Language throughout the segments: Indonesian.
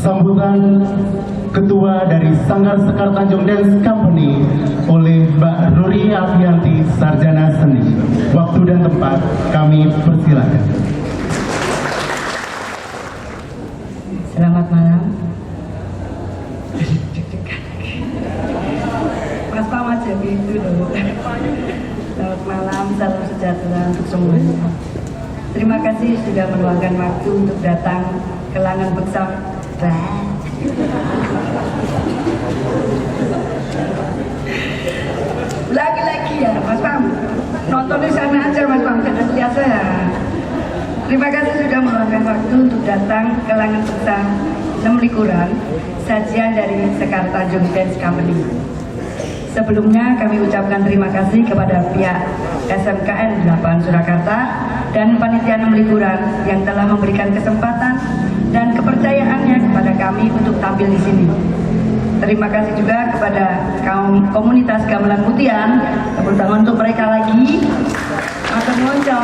Sambutan Ketua dari Sanggar Sekar Tanjung Dance Company oleh Mbak Ruri Afianti, Sarjana Seni. Waktu dan tempat kami persilakan. Selamat malam. Mas Pama jadi itu dulu. Selamat malam, salam sejahtera untuk semuanya. Terima kasih sudah meluangkan waktu untuk datang ke Langan Beksan. Lagi-lagi ya Mas Pam, nonton di sana aja Mas Pam, jangan lihat saya. Terima kasih sudah meluangkan waktu untuk datang ke Langan Beksan 6 Likuran, sajian dari Sekar Tanjung Dance Company. Sebelumnya kami ucapkan terima kasih kepada pihak SMKN 8 Surakarta dan Panitia 6 Likuran yang telah memberikan kesempatan dan kepercayaannya kepada kami untuk tampil di sini. Terima kasih juga kepada kaum komunitas Gamelan Mutian, tepuk tangan untuk mereka lagi, Matur Monco,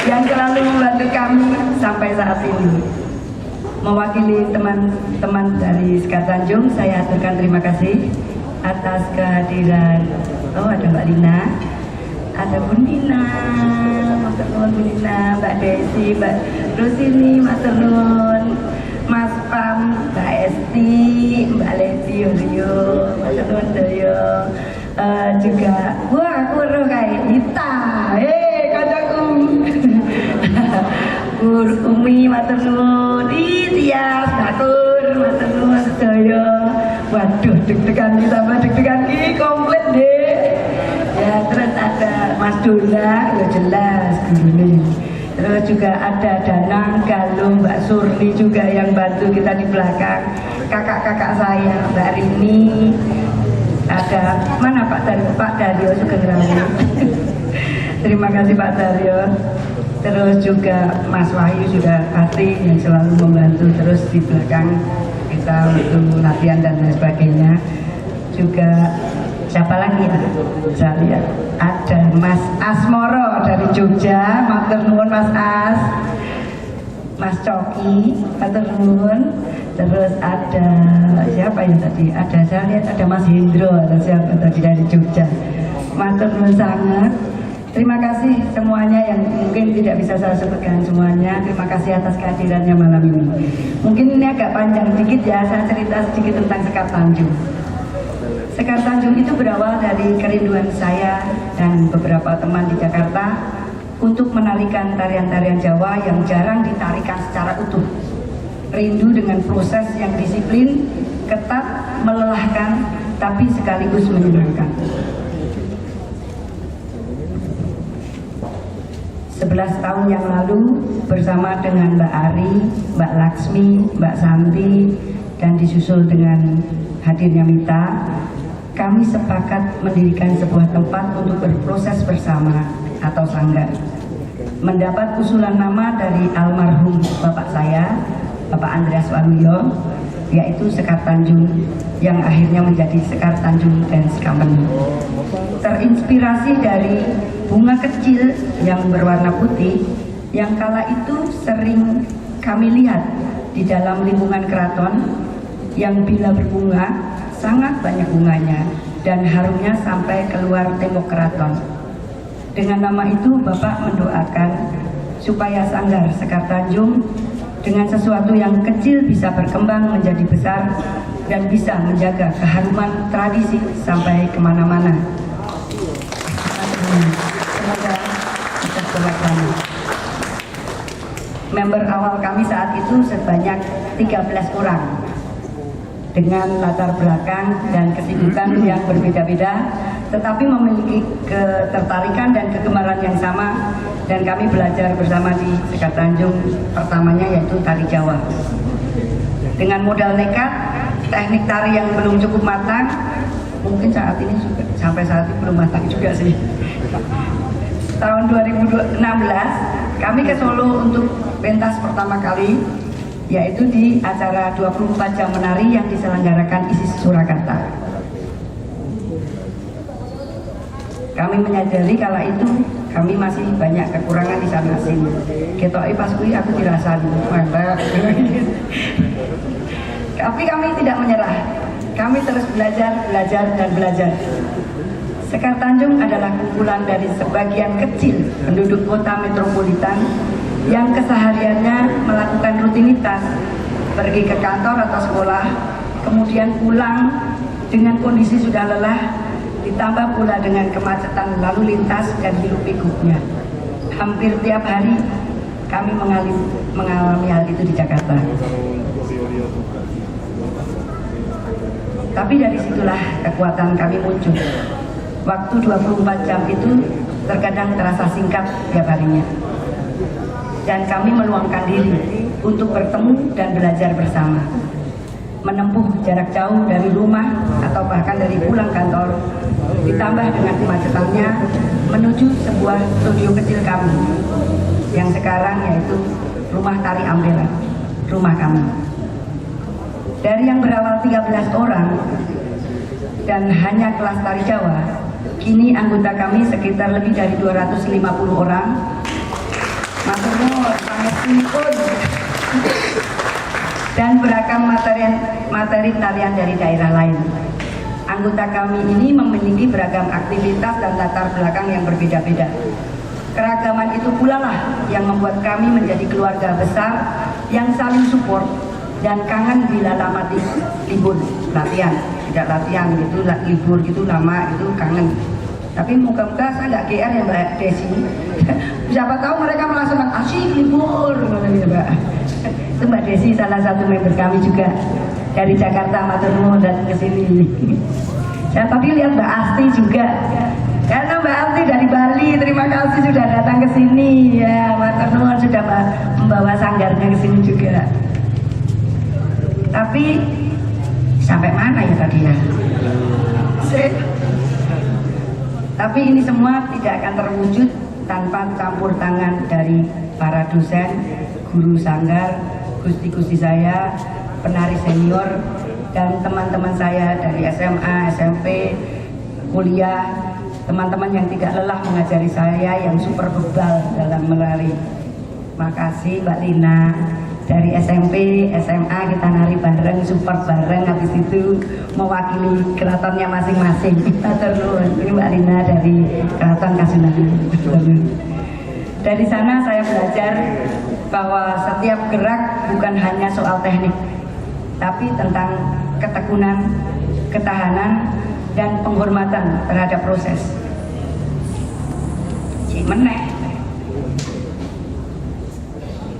yang selalu membantu kami sampai saat ini. Mewakili teman-teman dari Sekar Tanjung, saya aturkan terima kasih atas kehadiran. Oh, ada Mbak Lina, ada Bun Dina, Matur nuwun Bun Dina, Mbak Desi, Mbak Rosini, Matur nuwun, Mas Pam, Mbak Esti, Mbak Leti, Rio, Matur nuwun Doyo, juga wah kuro kayak Dita, kancaku, Guru Umi, Matur nuwun, Tias, Batur, Matur nuwun Doyo. Waduh, deg-degan kita, deg-degan ki komplit deh. Ya, terus ada Mas Dona, ya jelas gurune. Terus juga ada Danang, Galung, Mbak Surni juga yang bantu kita di belakang. Kakak-kakak saya, Mbak Rini. Ada mana Pak Daryo juga ngeramu. Terima kasih Pak Daryo. Terus juga Mas Wahyu sudah pasti yang selalu membantu terus di belakang kita untuk latihan dan lain sebagainya. Juga siapa lagi ya? Saya lihat ada Mas Asmoro dari Jogja, matur nuwun Mas As, Mas Coki, matur nuwun. Terus ada siapa ya tadi? Ada saya lihat ada Mas Hendro, ada siapa tadi dari Jogja. Matur nuwun sangat. Terima kasih semuanya yang mungkin tidak bisa saya sebutkan semuanya. Terima kasih atas kehadirannya malam ini. Mungkin ini agak panjang sedikit ya, saya cerita sedikit tentang Sekar Tanjung. Sekar Tanjung itu berawal dari kerinduan saya dan beberapa teman di Jakarta untuk menarikan tarian-tarian Jawa yang jarang ditarikan secara utuh. Rindu dengan proses yang disiplin, ketat, melelahkan, tapi sekaligus menyenangkan. 11 tahun yang lalu bersama dengan Mbak Ari, Mbak Laksmi, Mbak Santi, dan disusul dengan hadirnya Mita, kami sepakat mendirikan sebuah tempat untuk berproses bersama atau sanggar. Mendapat usulan nama dari almarhum bapak saya, Bapak Andreas Waluyo, yaitu Sekar Tanjung, yang akhirnya menjadi Sekar Tanjung Dance Company. Terinspirasi dari bunga kecil yang berwarna putih yang kala itu sering kami lihat di dalam lingkungan keraton, yang bila berbunga sangat banyak bunganya dan harumnya sampai keluar tembok keraton. Dengan nama itu Bapak mendoakan supaya sanggar Sekar Tanjung dengan sesuatu yang kecil bisa berkembang menjadi besar dan bisa menjaga keharuman tradisi sampai kemana-mana. Semoga bisa terlaksana. Member awal kami saat itu sebanyak 13 orang dengan latar belakang dan kesibukan yang berbeda-beda, tetapi memiliki ketertarikan dan kegemaran yang sama, dan kami belajar bersama di Sekar Tanjung. Pertamanya yaitu tari Jawa. Dengan modal nekat, teknik tari yang belum cukup matang, mungkin saat ini juga, sampai saat ini belum matang juga sih. Tahun 2016 kami ke Solo untuk pentas pertama kali, yaitu di acara 24 jam menari yang diselenggarakan ISIS Surakarta. Kami menyadari kala itu kami masih banyak kekurangan di sana sini. Ketoke pas kuwi aku dirasani, mantap. Tapi kami tidak menyerah. Kami terus belajar, dan belajar. Sekar Tanjung adalah kumpulan dari sebagian kecil penduduk kota metropolitan yang kesehariannya melakukan rutinitas, pergi ke kantor atau sekolah, kemudian pulang dengan kondisi sudah lelah, ditambah pula dengan kemacetan lalu lintas dan hiruk pikuknya. Hampir tiap hari kami mengalami hal itu di Jakarta. Tapi dari situlah kekuatan kami muncul. Waktu 24 jam itu terkadang terasa singkat tiap harinya. Dan kami meluangkan diri untuk bertemu dan belajar bersama. Menempuh jarak jauh dari rumah atau bahkan dari pulang kantor, ditambah dengan kemacetannya menuju sebuah studio kecil kami yang sekarang yaitu Rumah Tari Ambela, rumah kami. Dari yang berawal 13 orang dan hanya kelas tari Jawa, kini anggota kami sekitar lebih dari 250 orang. Matur nuwun, pangestunipun. Dan beragam materi tarian dari daerah lain. Anggota kami ini memiliki beragam aktivitas dan latar belakang yang berbeda-beda. Keragaman itu pula lah yang membuat kami menjadi keluarga besar yang saling support dan kangen bila lama libur latihan. Tidak latihan gitu, libur gitu lama gitu kangen. Tapi moga-moga saya nggak GR ya Mbak Desi. Siapa tahu mereka melaksanakan asyik libur, Mbak. Itu Mbak Desi salah satu member kami juga dari Jakarta, matur nuwun datang ke sini. Saya tadi lihat Mbak Asti juga. Karena Mbak Asti dari Bali, terima kasih sudah datang ke sini. Ya, matur nuwun sudah membawa sanggarnya ke sini juga. Tapi sampai mana ya tadi ya? Tapi ini semua tidak akan terwujud tanpa campur tangan dari para dosen, guru sanggar, gusti-gusti saya, penari senior, dan teman-teman saya dari SMA, SMP, kuliah, teman-teman yang tidak lelah mengajari saya yang super bebal dalam menari. Makasih Mbak Lina. Dari SMP, SMA kita nari bareng, support bareng, habis itu mewakili keratonnya masing-masing. Matur nuwun. Ini Mbak Lina dari Keraton Kasunanan. Dari sana saya belajar bahwa setiap gerak bukan hanya soal teknik, tapi tentang ketekunan, ketahanan, dan penghormatan terhadap proses. Meneh.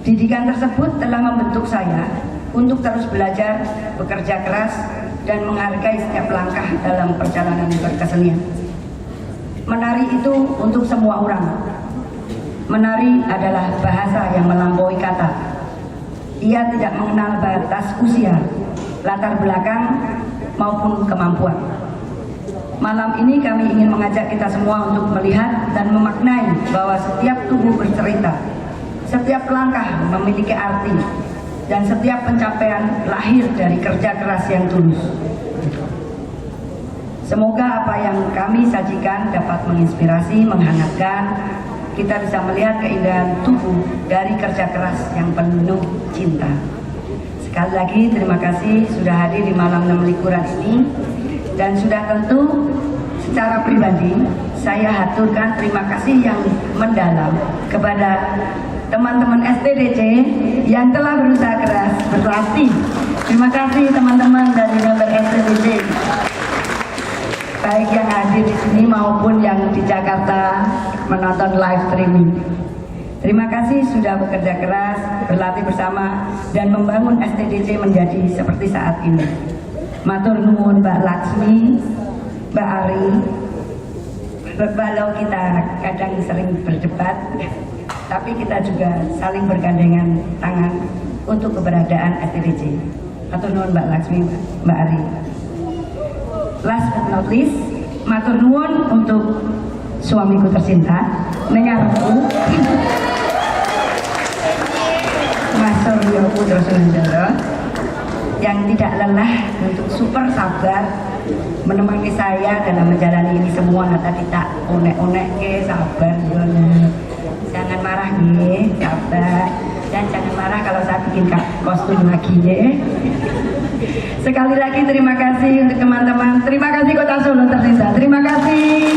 Didikan tersebut telah membentuk saya untuk terus belajar, bekerja keras, dan menghargai setiap langkah dalam perjalanan berkesenian. Menari itu untuk semua orang. Menari adalah bahasa yang melampaui kata. Ia tidak mengenal batas usia, latar belakang, maupun kemampuan. Malam ini kami ingin mengajak kita semua untuk melihat dan memaknai bahwa setiap tubuh bercerita, setiap langkah memiliki arti, dan setiap pencapaian lahir dari kerja keras yang tulus. Semoga apa yang kami sajikan dapat menginspirasi, menghangatkan, kita bisa melihat keindahan tubuh dari kerja keras yang penuh cinta. Sekali lagi terima kasih sudah hadir di malam 6 likuran ini, dan sudah tentu secara pribadi saya haturkan terima kasih yang mendalam kepada teman-teman STDC yang telah berusaha keras berlatih. Terima kasih teman-teman dari member STDC, baik yang hadir di sini maupun yang di Jakarta menonton live streaming. Terima kasih sudah bekerja keras, berlatih bersama, dan membangun STDC menjadi seperti saat ini. Matur nuwun Mbak Laksmi, Mbak Ari. Walau kita kadang sering berdebat, tapi kita juga saling bergandengan tangan untuk keberadaan STDC. Matur nuwun Mbak Laksmi, Mbak Ari. Last but not least, matur nuwun untuk suamiku tercinta, nengarku, Mas Suryo Putra Sunandoro, yang tidak lelah untuk super sabar menemani saya dalam menjalani ini semua. Tadi tak unek-unek ke, sabar ya. Jangan marah ya, sabar. Dan jangan marah kalau saya bikin kostum lagi ya. Sekali lagi terima kasih untuk teman-teman. Terima kasih Kota Solo Tersisa. Terima kasih.